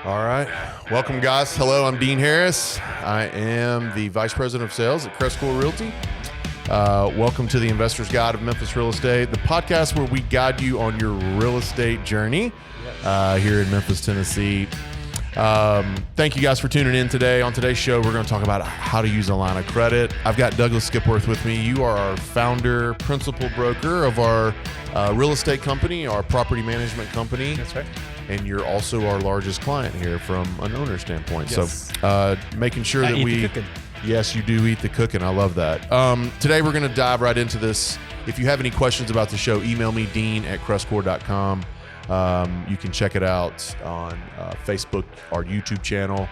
All right. Welcome, guys. Hello, I'm Dean Harris. I am the Vice President of Sales at Crestcore Realty. Welcome to the Investor's Guide of Memphis Real Estate, the podcast where we guide you on your real estate journey here in Memphis, Tennessee. Thank you guys for tuning in today. On today's show, we're going to talk about how to use a line of credit. I've got Douglas Skipworth with me. You are our founder, principal broker of our real estate company, our property management company. That's right. And you're also our largest client here from an owner standpoint. Yes. So making sure that we... Yes, you do eat the cooking. I love that. Today, we're going to dive right into this. If you have any questions about the show, email me, dean@crestcore.com. You can check it out on Facebook, our YouTube channel,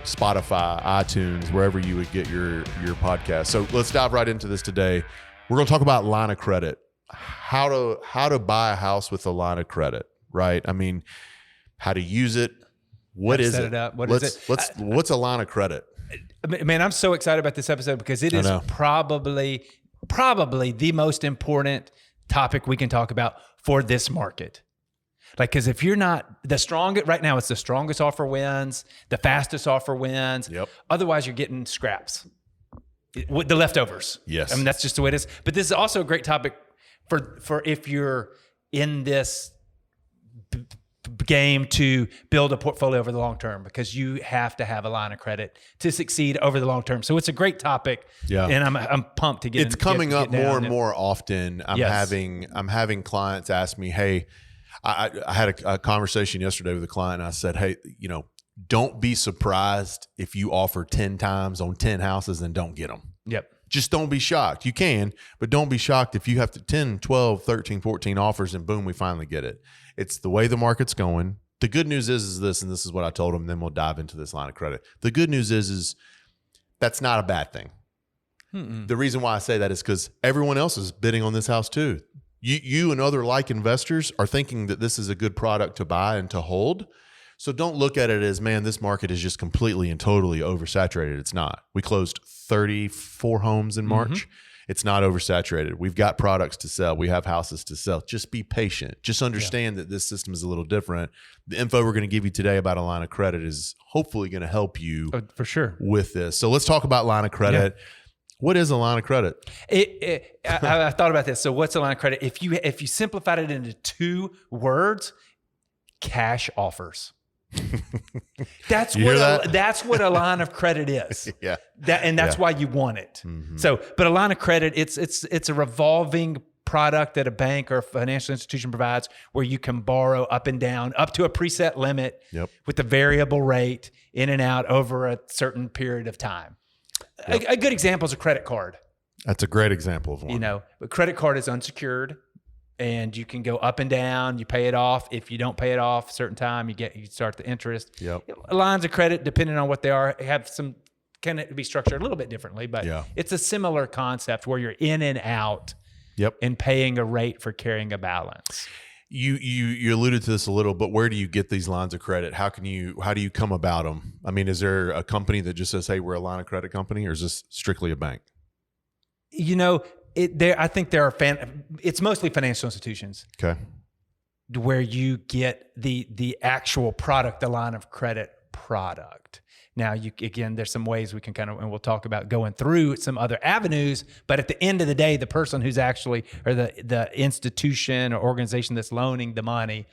Spotify, iTunes, wherever you would get your podcast. So let's dive right into this today. We're going to talk about line of credit, how to buy a house with a line of credit, right? I mean, how to use it. What is it? What's a line of credit? Man, I'm so excited about this episode because it is probably the most important topic we can talk about for this market. Like, because if you're not the strongest, right now it's the strongest offer wins, the fastest offer wins. Yep. Otherwise, you're getting scraps, the leftovers. Yes. I mean, that's just the way it is. But this is also a great topic for if you're in this game to build a portfolio over the long term, because you have to have a line of credit to succeed over the long term. So it's a great topic. Yeah. And I'm pumped to get It's coming up more and more often. I'm having clients ask me, hey, I had a conversation yesterday with a client, and I said, hey, don't be surprised if you offer 10 times on 10 houses and don't get them. Yep. Just don't be shocked. You can, but don't be shocked if you have to 10, 12, 13, 14 offers and boom, we finally get it. It's the way the market's going. The good news is this, and this is what I told them, then we'll dive into this line of credit. The good news is that's not a bad thing. The reason why I say that is because everyone else is bidding on this house too. You and other like investors are thinking that this is a good product to buy and to hold. So don't look at it as, man, this market is just completely and totally oversaturated. It's not. We closed 34 homes in March. It's not oversaturated. We've got products to sell. We have houses to sell. Just be patient. Just understand that this system is a little different. The info we're going to give you today about a line of credit is hopefully going to help you for sure with this. So let's talk about line of credit. Yeah. What is a line of credit? I thought about this. So what's a line of credit? If you simplified it into 2 words, cash offers. That's what a line of credit is. Yeah. That's why you want it. So, but a line of credit, it's a revolving product that a bank or a financial institution provides where you can borrow up and down up to a preset limit with a variable rate in and out over a certain period of time. A good example is a credit card. That's a great example of one. A credit card is unsecured. And you can go up and down. You pay it off. If you don't pay it off a certain time, you start the interest. Lines of credit, depending on what they are, can be structured a little bit differently, but it's a similar concept where you're in and out and paying a rate for carrying a balance. You alluded to this a little, but where do you get these lines of credit? How do you come about them? I mean, is there a company that just says, hey, we're a line of credit company, or is this strictly a bank? I think there are it's mostly financial institutions. Okay. Where you get the actual product, the line of credit product. Now, there's some ways we can and we'll talk about going through some other avenues, but at the end of the day, the person who's actually, or the institution or organization that's loaning the money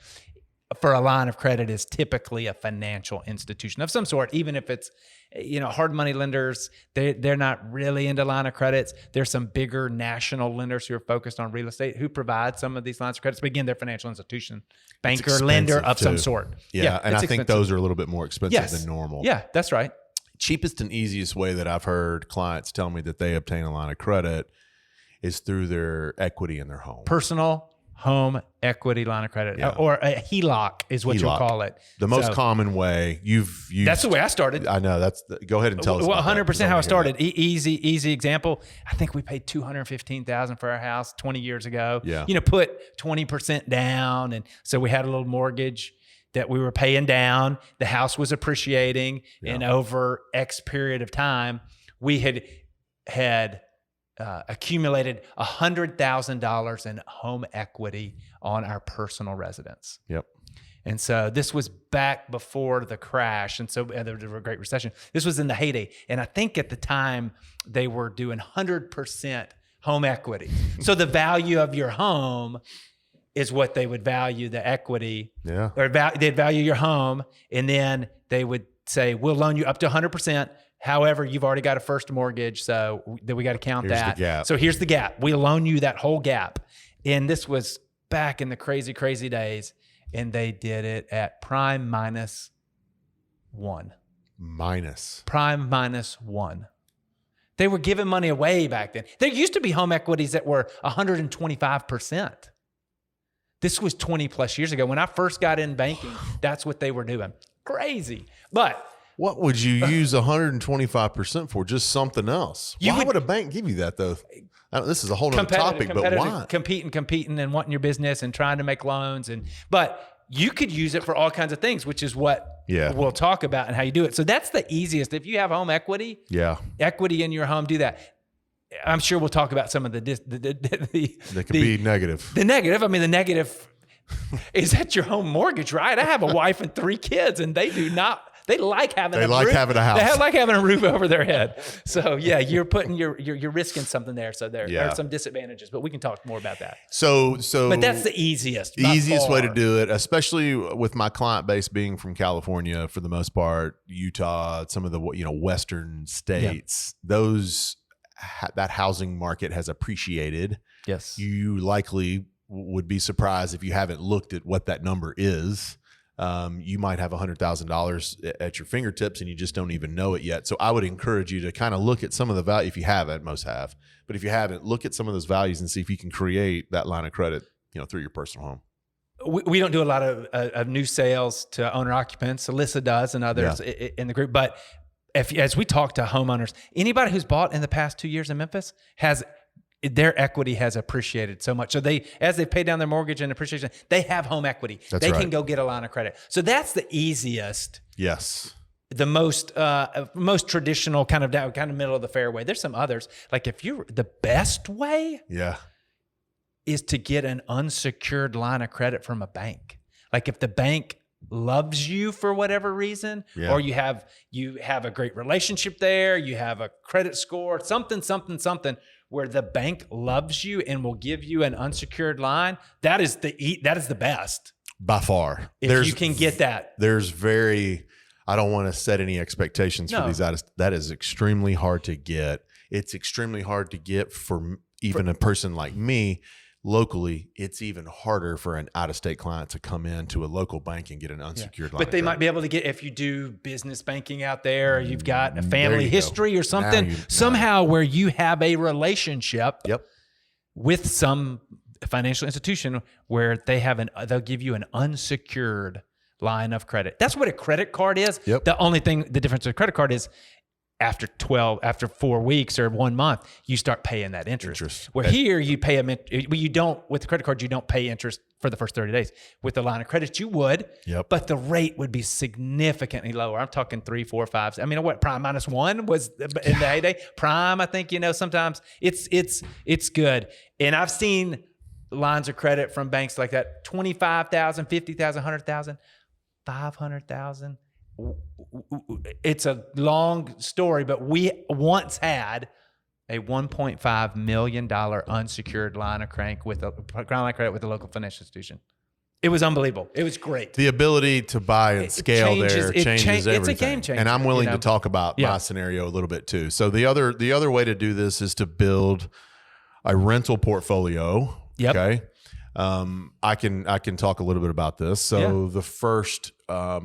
for a line of credit is typically a financial institution of some sort, even if it's, hard money lenders, they're not really into line of credits. There's some bigger national lenders who are focused on real estate who provide some of these lines of credits. But again, they're financial institution, banker, lender of some sort. Yeah, and I think those are a little bit more expensive than normal. Yeah, that's right. Cheapest and easiest way that I've heard clients tell me that they obtain a line of credit is through their equity in their home. Personal home equity line of credit, or a HELOC is what you'll call it. The most common way you've used. That's the way I started. I know. Go ahead and tell us. Well, 100% how I started. Easy example. I think we paid $215,000 for our house 20 years ago. Yeah. Put 20% down, and so we had a little mortgage that we were paying down. The house was appreciating, and over X period of time, we had accumulated $100,000 in home equity on our personal residence. Yep. And so this was back before the crash. And so there was a Great Recession. This was in the heyday. And I think at the time they were doing 100% home equity. So the value of your home is what they would value the equity. Yeah. Or they'd value your home. And then they would say, we'll loan you up to 100%. However, you've already got a first mortgage. So we got to count Here's that. the gap. So here's the gap. We'll loan you that whole gap. And this was back in the crazy, crazy days. And they did it at prime minus 1. Prime minus 1. They were giving money away back then. There used to be home equities that were 125%. This was 20 plus years ago. When I first got in banking, that's what they were doing. Crazy. But what would you use 125% for? Just something else. Why would a bank give you that though? This is a whole other topic, but why? Competing and wanting your business and trying to make loans. But you could use it for all kinds of things, which is what we'll talk about and how you do it. So that's the easiest. If you have home equity, equity in your home, do that. I'm sure we'll talk about some of that could be negative. The negative. I mean, the negative is that your home mortgage, right? I have a wife and 3 kids, and they do not. They like having a house. They like having a roof over their head. So yeah, you're risking something there. So there are some disadvantages, but we can talk more about that. So but that's the easiest way to do it, especially with my client base being from California for the most part, Utah, some of the western states. That housing market has appreciated. Yes, you likely would be surprised if you haven't looked at what that number is. You might have $100,000 at your fingertips and you just don't even know it yet. So I would encourage you to kind of look at some of the value. If you haven't, most have, but if you haven't, look at some of those values and see if you can create that line of credit, through your personal home. We don't do a lot of new sales to owner occupants. Alyssa does and others in the group. But as we talk to homeowners, anybody who's bought in the past 2 years in Memphis their equity has appreciated so much. So as they pay down their mortgage and appreciation, they have home equity. They can go get a line of credit. So that's the easiest. Yes. The most traditional kind of middle of the fairway. There's some others. Like the best way is to get an unsecured line of credit from a bank. Like if the bank loves you for whatever reason, or you have a great relationship there, you have a credit score, something, where the bank loves you and will give you an unsecured line, that is the best by far. If you can get that. I don't want to set any expectations for these items. That is extremely hard to get. It's extremely hard to get for even a person like me. Locally, it's even harder for an out-of-state client to come into a local bank and get an unsecured line. But they might be able to get, if you do business banking out there, or you've got a family history or something, somehow where you have a relationship with some financial institution where they'll give you an unsecured line of credit. That's what a credit card is. The difference with a credit card is after 4 weeks or 1 month, you start paying that interest. Where here you pay you don't, with the credit card, you don't pay interest for the first 30 days. With the line of credit, you would, but the rate would be significantly lower. I'm talking 3, 4, 5. I mean, what prime minus 1 was in the heyday. Prime, I think, sometimes it's good. And I've seen lines of credit from banks like that, 25,000, 50,000, 100,000, 500,000. It's a long story, but we once had a $1.5 million unsecured line of credit with a local financial institution. It was unbelievable. It was great. The ability to buy and scale changes everything. It's a game changer. And I'm willing to talk about my scenario a little bit too. So the other way to do this is to build a rental portfolio. Okay. I can talk a little bit about this. So the first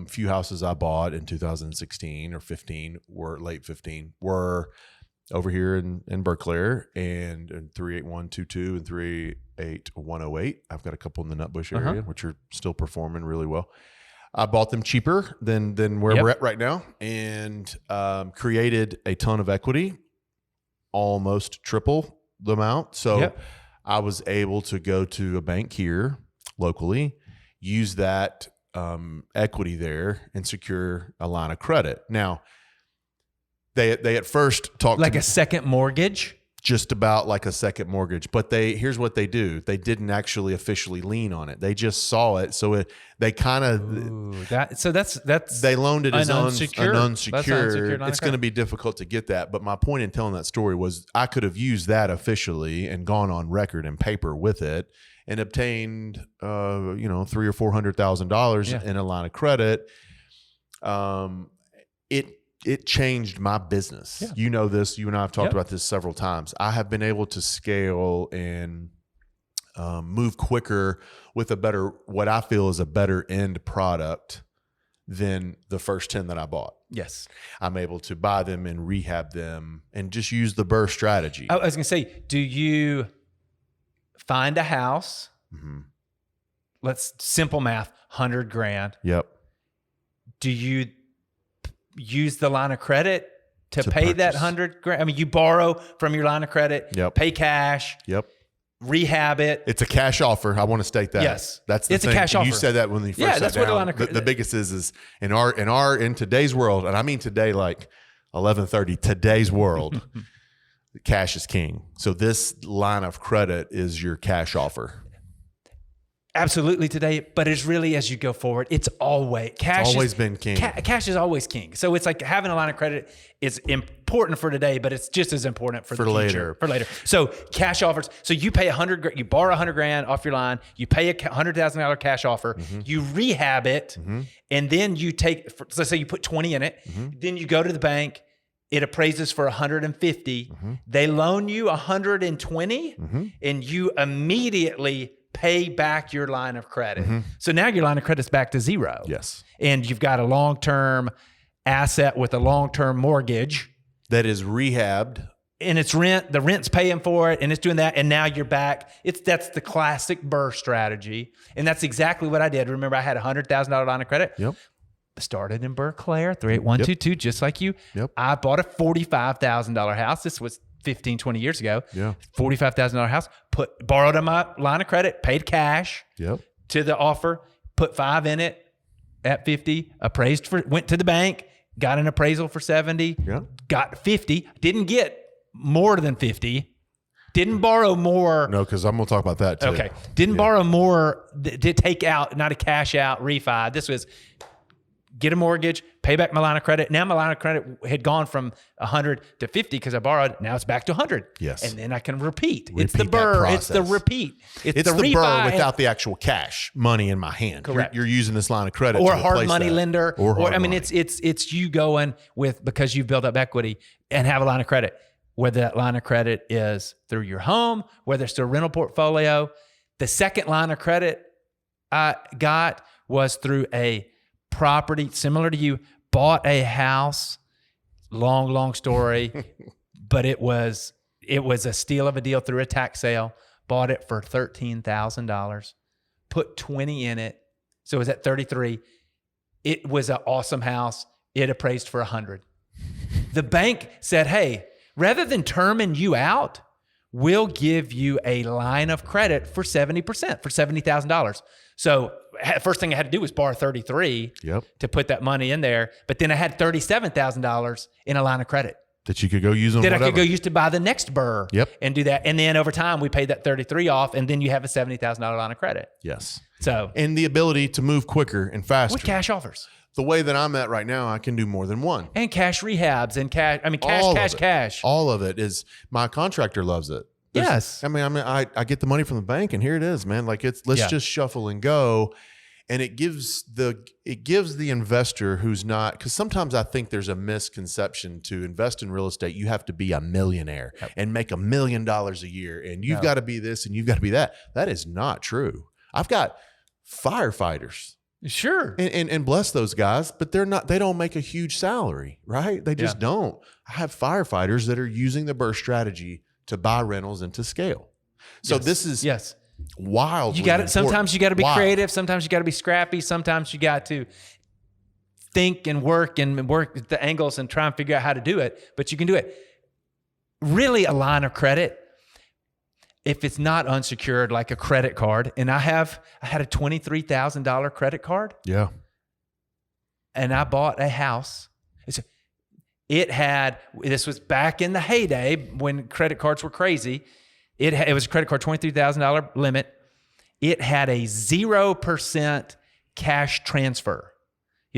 few houses I bought in 2016 or 15 late 15 were over here in Berkeley and 38122 and 38108. I've got a couple in the Nutbush area, which are still performing really well. I bought them cheaper than where we're at right now, and created a ton of equity, almost triple the amount. So I was able to go to a bank here locally, use that equity there, and secure a line of credit. Now, they at first talked like a second mortgage. just about like a second mortgage. But here's what they do. They didn't actually officially lien on it. They just saw it. So they kind of, that's they loaned it as an unsecured. Unsecured It's going to be difficult to get that. But my point in telling that story was I could have used that officially and gone on record and paper with it and obtained, $300,000 or $400,000 in a line of credit. It changed my business. Yeah. You know this. You and I have talked about this several times. I have been able to scale and move quicker with what I feel is a better end product than the first 10 that I bought. Yes. I'm able to buy them and rehab them and just use the BRRRR strategy. I was going to say, do you find a house? Mm-hmm. Let's simple math, $100,000. Yep. Do you use the line of credit to pay that $100,000? I mean, you borrow from your line of credit, pay cash, rehab it. It's a cash offer. I want to state that. Yes, that's the thing. A cash offer. You said that when you first that's sat what down. the line of credit. The biggest is in today's world, and I mean today, like 11:30. Today's world, cash is king. So this line of credit is your cash offer. Absolutely today, but it's really as you go forward, it's always cash. It's always been king. Cash is always king. So it's like having a line of credit is important for today, but it's just as important for the future, for later. So cash offers. So you pay you borrow $100,000 off your line. You pay a $100,000 cash offer. Mm-hmm. You rehab it, and then you take. Let's say you put 20 in it. Mm-hmm. Then you go to the bank. It appraises for 150. Mm-hmm. They loan you 120, and you immediately pay back your line of credit. Mm-hmm. So now your line of credit's back to zero. Yes. And you've got a long-term asset with a long-term mortgage that is rehabbed. And it's the rent's paying for it, and it's doing that, and now you're back. That's the classic BRRRR strategy. And that's exactly what I did. Remember, I had a $100,000 line of credit. Yep. Started in BRRRR, 38122, just like you. Yep. I bought a $45,000 house. This was 15, 20 years ago. Yeah. $45,000 house, borrowed on my line of credit, paid cash to the offer, put 5 in it at 50, went to the bank, got an appraisal for 70, got 50, didn't get more than 50, didn't borrow more. No, because I'm going to talk about that too. Okay. Didn't borrow more, did take out, not a cash out refi. This was get a mortgage, pay back my line of credit. Now my line of credit had gone from 100 to 50 because I borrowed. Now it's back to 100. Yes. And then I can repeat. It's the BRRRR. It's the repeat. It's the BRRRR without the actual cash money in my hand. Correct. You're using this line of credit or to hard money that. lender. I mean, it's you going with, because you've built up equity and have a line of credit, whether that line of credit is through your home, whether it's through a rental portfolio. The second line of credit I got was through a property similar to you, bought a house, long story, but it was a steal of a deal through a tax sale, bought it for $13,000, put 20 in it. So it was at 33. It was an awesome house. It appraised for 100. The bank said, hey, rather than terming you out, we'll give you a line of credit for 70%, for $70,000. So first thing I had to do was borrow 33 to put that money in there. But then I had $37,000 in a line of credit that you could go use on that I could go use to buy the next BRRRR and do that. And then over time, we paid that 33 off, and then you have a $70,000 line of credit. Yes. So and the ability to move quicker and faster with cash offers. The way that I'm at right now, I can do more than one. And cash rehabs and cash. I mean, cash. All of it is, my contractor loves it. Yes. I get the money from the bank, and here it is, man. Like let's just shuffle and go. And it gives the investor who's not, because sometimes I think there's a misconception to invest in real estate. You have to be a millionaire and make $1 million a year, and you've got to be this and you've got to be that. That is not true. I've got firefighters. Sure. And bless those guys, but they don't make a huge salary, right? They just don't. I have firefighters that are using the BRRRR strategy to buy rentals and to scale. So this is wild. You got it. Sometimes you got to be creative. Sometimes you got to be scrappy. Sometimes you got to think and work the angles and try and figure out how to do it, but you can do it. Really, a line of credit, if it's not unsecured, like a credit card, and I had a $23,000 credit card. Yeah. And I bought a house. This was back in the heyday when credit cards were crazy. It was a credit card, $23,000 limit. It had a 0% cash transfer.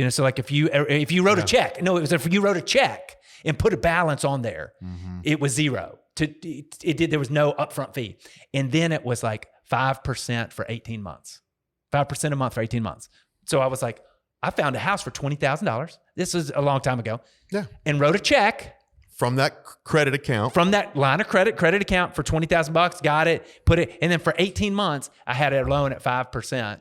So like if you wrote a check, if you wrote a check and put a balance on there, it was zero. There was no upfront fee. And then it was like 5% for 18 months. 5% a month for 18 months. So I was like, I found a house for $20,000. This was a long time ago. Yeah. And wrote a check from that credit account, from that line of credit account for $20,000, got it, put it. And then for 18 months, I had a loan at 5%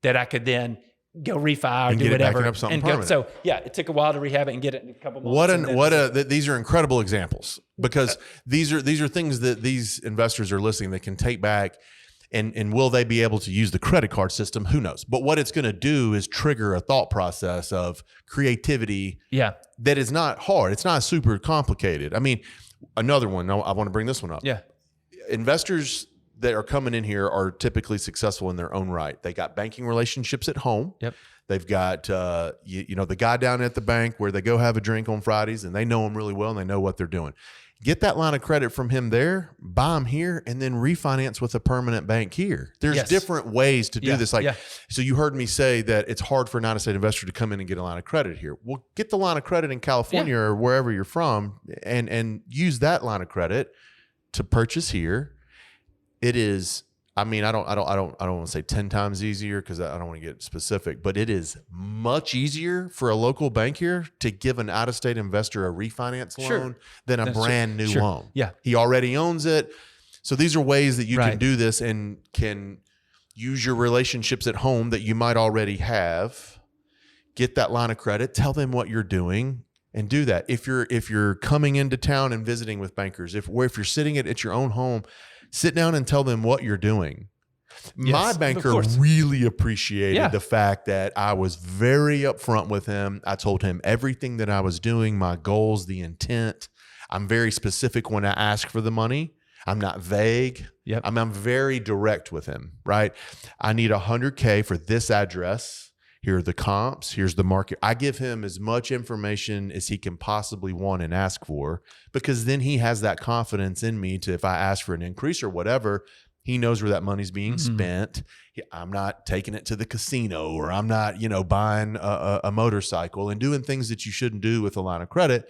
that I could then go refi or do whatever. And go, so yeah, it took a while to rehab it and get it in a couple months. These are incredible examples, because these are things that these investors are listening that can take back. And will they be able to use the credit card system? Who knows? But what it's going to do is trigger a thought process of creativity. Yeah. That is not hard. It's not super complicated. I mean, another one, I want to bring this one up. Yeah. Investors that are coming in here are typically successful in their own right. They got banking relationships at home. Yep. They've got, the guy down at the bank where they go have a drink on Fridays, and they know him really well and they know what they're doing. Get that line of credit from him there, buy them here, and then refinance with a permanent bank here. There's different ways to do this. So you heard me say that it's hard for an out-of-state investor to come in and get a line of credit here. Well, get the line of credit in California or wherever you're from, and use that line of credit to purchase here. It is, I mean, I don't want to say 10 times easier, because I don't want to get specific, but it is much easier for a local bank here to give an out-of-state investor a refinance loan than a brand new loan. Yeah. He already owns it. So these are ways that you can do this and can use your relationships at home that you might already have. Get that line of credit, tell them what you're doing, and do that. If you're coming into town and visiting with bankers, if you're sitting at your own home, sit down and tell them what you're doing. Yes, my banker really appreciated the fact that I was very upfront with him. I told him everything that I was doing, my goals, the intent. I'm very specific when I ask for the money. I'm not vague. Yep. I'm very direct with him, right? I need $100K for this address. Here are the comps. Here's the market. I give him as much information as he can possibly want and ask for, because then he has that confidence in me to, if I ask for an increase or whatever, he knows where that money's being spent. I'm not taking it to the casino, or I'm not, buying a motorcycle and doing things that you shouldn't do with a line of credit.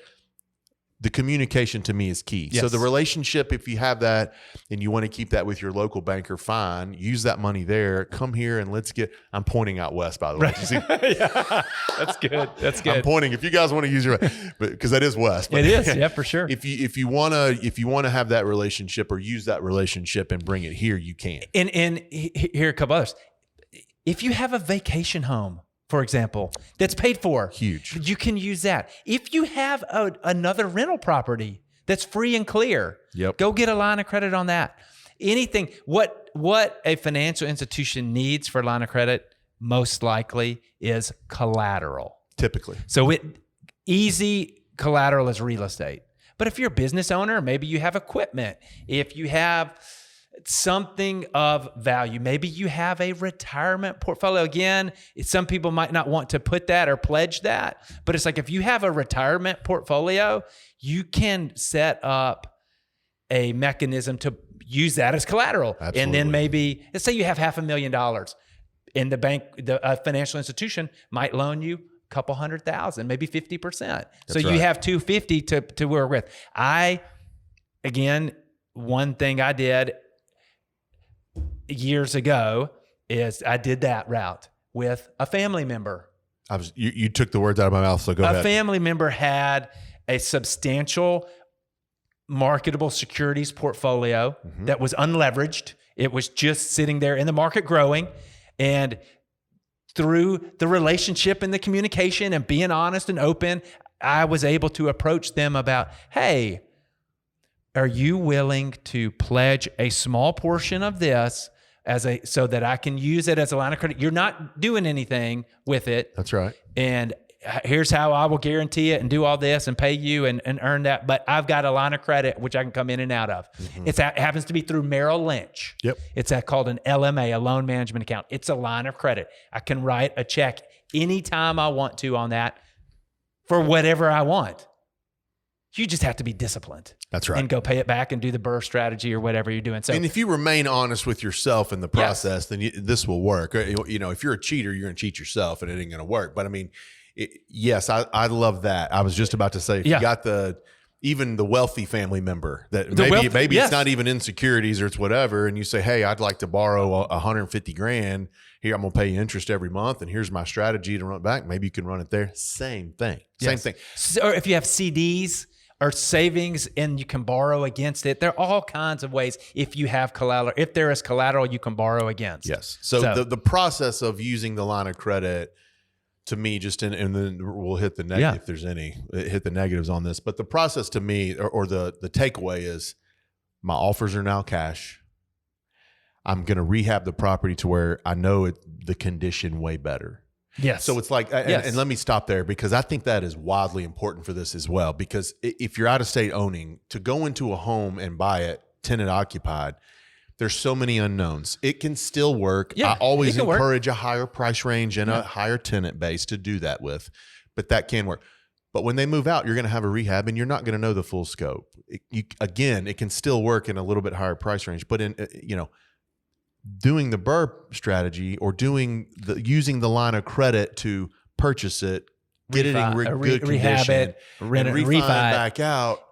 The communication to me is key. Yes. So the relationship, if you have that and you want to keep that with your local banker, fine. Use that money there. Come here and I'm pointing out west, by the way. Right. You see? Yeah, that's good. That's good. I'm pointing. If you guys want to use your, because that is west. But it is, yeah, for sure. If you want to have that relationship or use that relationship and bring it here, you can. And here are a couple others. If you have a vacation home, for example, that's paid for, huge, you can use that. If you have another rental property that's free and clear, go get a line of credit on that. Anything, what a financial institution needs for a line of credit most likely is collateral. Typically. So easy collateral is real estate. But if you're a business owner, maybe you have equipment. If you have something of value, maybe you have a retirement portfolio. Again, some people might not want to put that or pledge that, but it's like if you have a retirement portfolio, you can set up a mechanism to use that as collateral. Absolutely. And then maybe, let's say you have $500,000 in the bank, the financial institution might loan you a couple $100,000, maybe 50%. So you have $250 to work with. Again, one thing I did years ago is I did that route with a family member. You took the words out of my mouth, so go ahead. A family member had a substantial marketable securities portfolio that was unleveraged. It was just sitting there in the market growing. And through the relationship and the communication and being honest and open, I was able to approach them about, hey, are you willing to pledge a small portion of this so that I can use it as a line of credit? You're not doing anything with it. That's right. And here's how I will guarantee it and do all this and pay you and earn that. But I've got a line of credit which I can come in and out of. It happens to be through Merrill Lynch. Yep. It's called an LMA, a loan management account. It's a line of credit. I can write a check anytime I want to on that for whatever I want. You just have to be disciplined. That's right. And go pay it back and do the BRRRR strategy or whatever you're doing. So, and if you remain honest with yourself in the process, then this will work. You know, if you're a cheater, you're going to cheat yourself and it ain't going to work. But I mean, yes, I love that. I was just about to say, if you got even the wealthy family member that maybe it's not even insecurities or it's whatever. And you say, hey, I'd like to borrow 150 grand here. I'm going to pay you interest every month. And here's my strategy to run it back. Maybe you can run it there. Same thing. Same thing. So, or if you have CDs or savings and you can borrow against it, there are all kinds of ways. If you have collateral, if there is collateral, you can borrow against. Yes. So the process of using the line of credit, to me, and then we'll hit the negative if there's any, hit the negatives on this. But the process to me, or the takeaway is, my offers are now cash. I'm going to rehab the property to where I know the condition way better. Yes. So it's like, and let me stop there because I think that is wildly important for this as well. Because if you're out of state owning, to go into a home and buy it tenant occupied, there's so many unknowns. It can still work. I always encourage a higher price range and a higher tenant base to do that with, but that can work. But when they move out, you're going to have a rehab and you're not going to know the full scope. Again, it can still work in a little bit higher price range, but in, doing the BRRRR strategy or using the line of credit to purchase it, get it in good condition, rehab it, rent and it, refi it back out.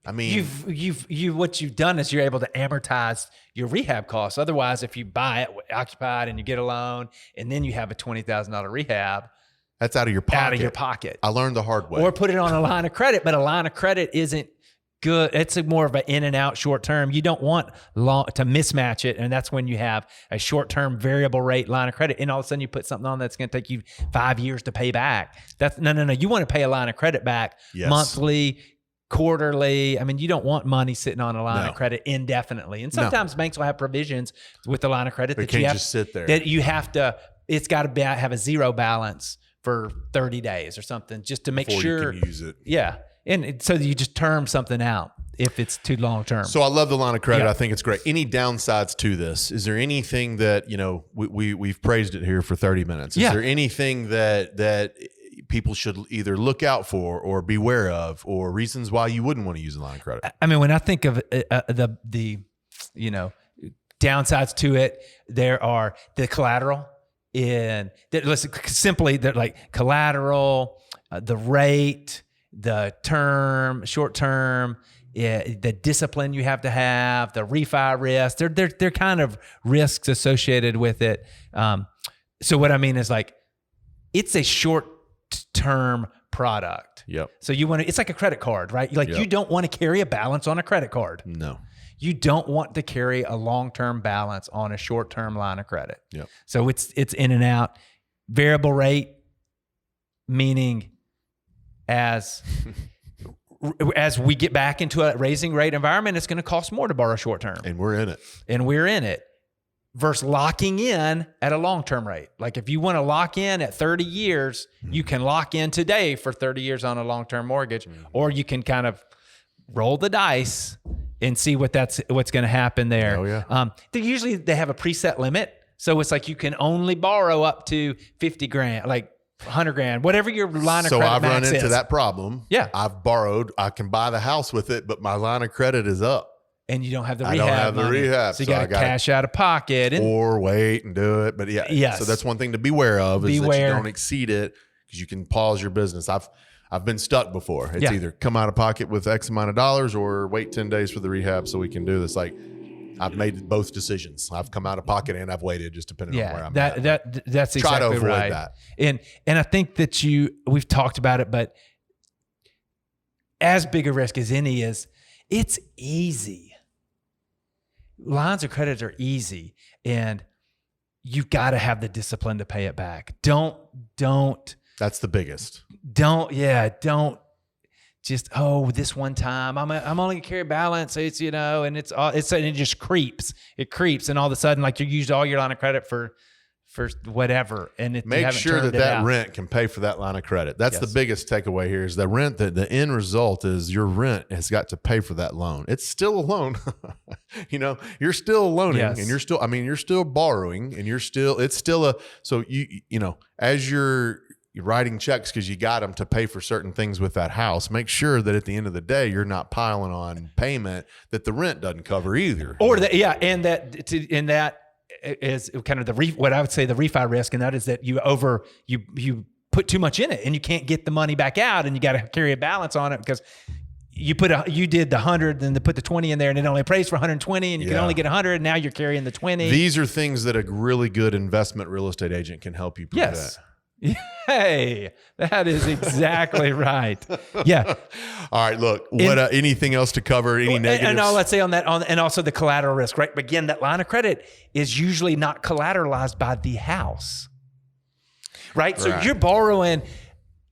I mean, what you've done is you're able to amortize your rehab costs. Otherwise, if you buy it occupied and you get a loan and then you have a $20,000 rehab, that's out of your pocket. I learned the hard way. Or put it on a line of credit, but a line of credit isn't good. It's more of an in and out short term. You don't want to mismatch it. And that's when you have a short term variable rate line of credit. And all of a sudden you put something on that's going to take you 5 years to pay back. No. You want to pay a line of credit back monthly, quarterly. I mean, you don't want money sitting on a line of credit indefinitely. And sometimes banks will have provisions with the line of credit that you have just sit there. That you have to, it's got to have a zero balance for 30 days or something just to make sure you can use it. Yeah. And so you just term something out if it's too long term. So I love the line of credit. I think it's great. Any downsides to this? Is there anything that, we've praised it here for 30 minutes. Is there anything that people should either look out for or beware of, or reasons why you wouldn't want to use a line of credit? I mean, when I think of the downsides to it, there are the collateral simply they're like collateral, the rate, the term, short term, the discipline you have to have, the refi risk. They're kind of risks associated with it. So what I mean is like, it's a short term product. Yep. So it's like a credit card, right? You don't want to carry a balance on a credit card. No. You don't want to carry a long-term balance on a short-term line of credit. Yep. So it's in and out. Variable rate, meaning as we get back into a raising rate environment, it's going to cost more to borrow short-term. And we're in it. Versus locking in at a long-term rate. Like if you want to lock in at 30 years, you can lock in today for 30 years on a long-term mortgage, or you can kind of roll the dice and see what's going to happen there. Oh, yeah. They have a preset limit. So it's like you can only borrow up to 50 grand, like 100 grand, whatever your line of credit max is. So I've run into is. that problem. Yeah. I've borrowed, I can buy the house with it, but my line of credit is up. And you don't have the rehab. I don't have money. the rehab. So you got to cash out of pocket. Or wait and do it. But so that's one thing to beware of is that you don't exceed it, because you can pause your business. I've been stuck before. It's either come out of pocket with X amount of dollars or wait 10 days for the rehab so we can do this. Like, I've made both decisions. I've come out of pocket and I've waited, just depending on where I'm at. That's exactly right. Try to avoid that. And I think that we've talked about it, but as big a risk as any is, it's easy. Lines of credit are easy, and you got to have the discipline to pay it back. Don't. That's the biggest. Don't just, this one time I'm only gonna carry balance. It's, and it just creeps. It creeps. And all of a sudden, like, you used all your line of credit for whatever. And make sure that rent can pay for that line of credit. That's the biggest takeaway here is the rent. The end result is your rent has got to pay for that loan. It's still a loan. You're still loaning and you're still borrowing, and it's still so as you're you're writing checks because you got them to pay for certain things with that house, make sure that at the end of the day, you're not piling on payment that the rent doesn't cover either. Or and that is kind of what I would say the refi risk, and that is that you put too much in it and you can't get the money back out, and you got to carry a balance on it because you did the 100, then they put the 20 in there, and it only appraised for 120, and you can only get 100. And now you're carrying the 20. These are things that a really good investment real estate agent can help you prevent. Yes. Hey, that is exactly right. Yeah. All right. Look, anything else to cover? Any negatives? And let's say on that, and also the collateral risk, right? But again, that line of credit is usually not collateralized by the house, right? So you're borrowing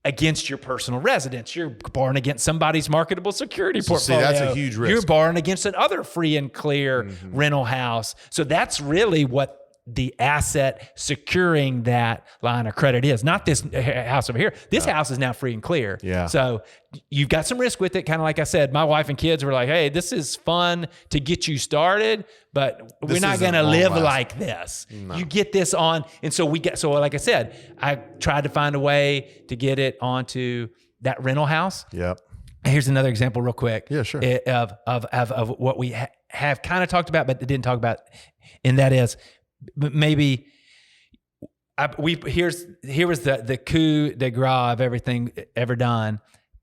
against your personal residence. You're borrowing against somebody's marketable security portfolio. See, that's a huge risk. You're borrowing against another free and clear rental house. So that's really what the asset securing that line of credit is. Not this house over here. This house is now free and clear. Yeah. So you've got some risk with it. Kind of like I said, my wife and kids were like, hey, this is fun to get you started, but we're not going to live like this. No. You get this on. And so like I said, I tried to find a way to get it onto that rental house. Yep. Here's another example real quick. Yeah, sure. Of what we have kind of talked about, but didn't talk about. And that is, maybe here was the coup de grace of everything ever done.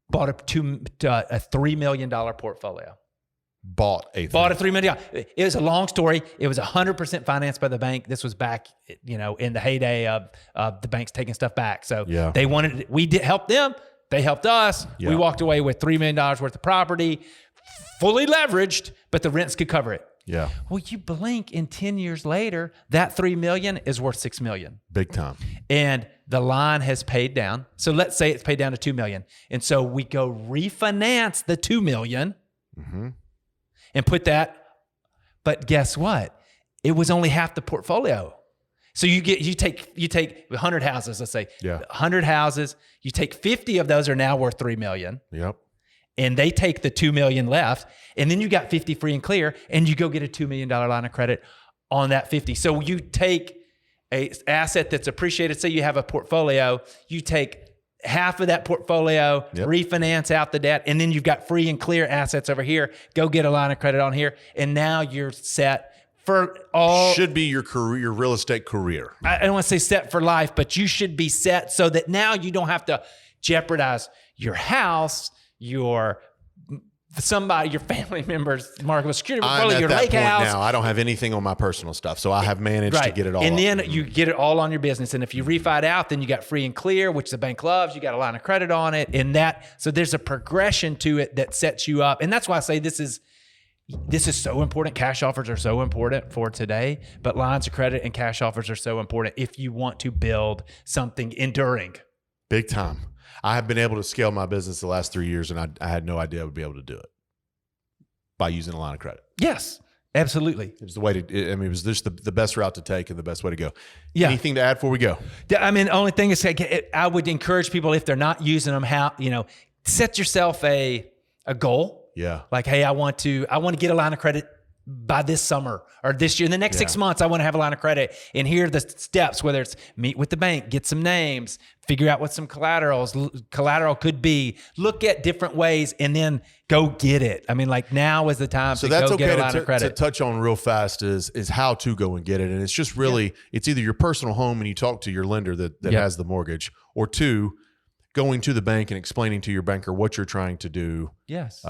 Bought a $3 million portfolio. Bought a $3 million. It was a long story. It was 100% financed by the bank. This was back, in the heyday of the banks taking stuff back. So we did help them. They helped us. Yeah. We walked away with $3 million worth of property, fully leveraged, but the rents could cover it. Yeah. Well, you blink, and 10 years later, that $3 million is worth $6 million. Big time. And the line has paid down. So let's say it's paid down to $2 million. And so we go refinance the $2 million and put that. But guess what? It was only half the portfolio. So you take 100 houses, let's say. Yeah. 100 houses, you take 50 of those are now worth $3 million. Yep. And they take the $2 million left, and then you got 50 free and clear, and you go get a $2 million line of credit on that 50. So you take a asset that's appreciated. Say you have a portfolio, you take half of that portfolio, refinance out the debt, and then you've got free and clear assets over here. Go get a line of credit on here, and now you're set for all. Should be your career, your real estate career. I don't want to say set for life, but you should be set so that now you don't have to jeopardize your house, your family members, marketable security portfolio, your lake house. Now I don't have anything on my personal stuff, so I have managed to get it all. And then you get it all on your business. And if you refi it out, then you got free and clear, which the bank loves. You got a line of credit on it, so there's a progression to it that sets you up. And that's why I say this is so important. Cash offers are so important for today, but lines of credit and cash offers are so important if you want to build something enduring. Big time. I have been able to scale my business the last 3 years, and I had no idea I would be able to do it by using a line of credit. Yes, absolutely. It was the way it was just the best route to take and the best way to go. Yeah. Anything to add before we go? I mean, the only thing is I would encourage people, if they're not using them, set yourself a goal. Yeah. Like, hey, I want to get a line of credit by this summer or this year. In the next 6 months, I want to have a line of credit. And here are the steps, whether it's meet with the bank, get some names, figure out what some collateral could be, look at different ways, and then go get it. I mean, like, now is the time to go get a line of credit. To touch on real fast is how to go and get it. And it's just really, it's either your personal home and you talk to your lender that has the mortgage, or two, going to the bank and explaining to your banker what you're trying to do. Yes.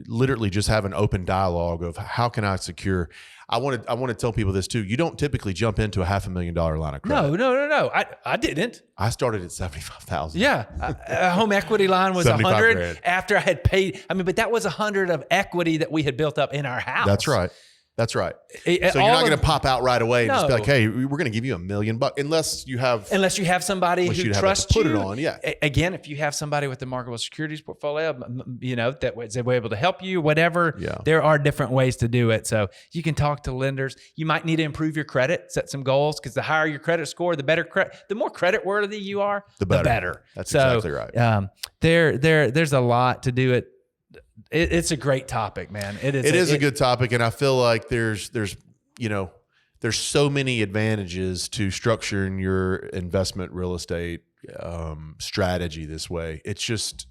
Literally just have an open dialogue of how can I secure. I want to tell people this too. You don't typically jump into a $500,000 line of credit. No. I didn't. I started at $75,000. Yeah. A home equity line was $100 after I had paid. I mean, but that was $100 of equity that we had built up in our house. That's right. So you're not going to pop out right away and just be like, "Hey, we're going to give you $1 million," unless you have somebody who trusts you. Put it on, yeah. Again, if you have somebody with the marketable securities portfolio, that was able to help you, whatever. Yeah. There are different ways to do it. So you can talk to lenders. You might need to improve your credit, set some goals, because the higher your credit score, the better the more credit worthy you are, the better. That's exactly right. There's a lot to do it. It's a great topic, man. It is a good topic, and I feel like there's there's so many advantages to structuring your investment real estate strategy this way. It's just,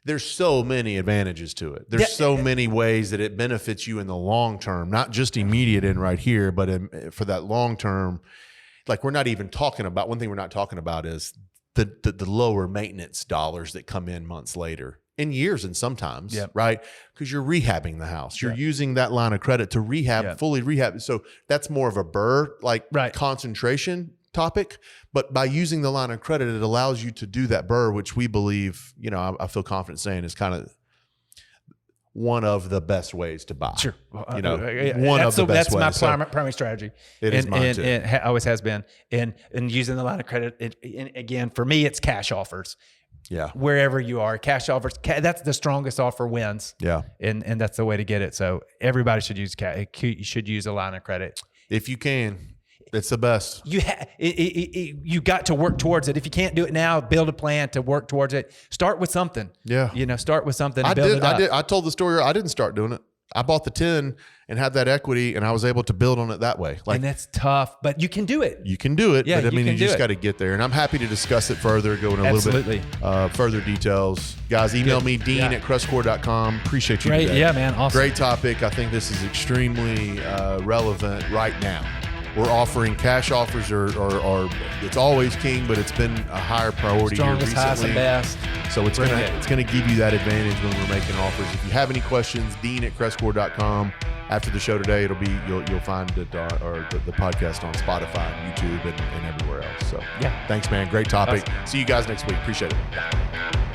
there's so many advantages to it. There's so many ways that it benefits you in the long term, not just immediate in right here, but for that long term. Like, we're not even talking about, one thing we're not talking about is the lower maintenance dollars that come in months later, in years and sometimes, right? Because you're rehabbing the house. You're using that line of credit to rehab, fully rehab. So that's more of a BRRRR concentration topic. But by using the line of credit, it allows you to do that BRRRR, which we believe, you know, I feel confident saying is kind of one of the best ways to buy. Sure. You know, one of the best ways. That's my primary strategy. It is mine too. It always has been. And using the line of credit, and again, for me, it's cash offers. Yeah. Wherever you are, cash offers, that's the strongest offer wins. Yeah. And that's the way to get it. So everybody should use you should use a line of credit. If you can. It's the best. You got to work towards it. If you can't do it now, build a plan to work towards it. Start with something. Yeah. You know, start with something. And build it up. I told the story. I didn't start doing it. I bought the 10 and had that equity, and I was able to build on it that way. Like, and that's tough, but you can do it. You can do it. Yeah, but I mean, you just got to get there. And I'm happy to discuss it further, go into a little bit further details. Guys, email me, dean@crestcore.com. Appreciate you. Great. Today. Yeah, man. Awesome. Great topic. I think this is extremely relevant right now. We're offering cash offers, or it's always king, but it's been a higher priority here recently. Highest, and best. So it's gonna give you that advantage when we're making offers. If you have any questions, dean@crestcore.com. After the show today, it'll be you'll find it or the podcast on Spotify, YouTube, and everywhere else. So thanks, man. Great topic. Awesome. See you guys next week. Appreciate it.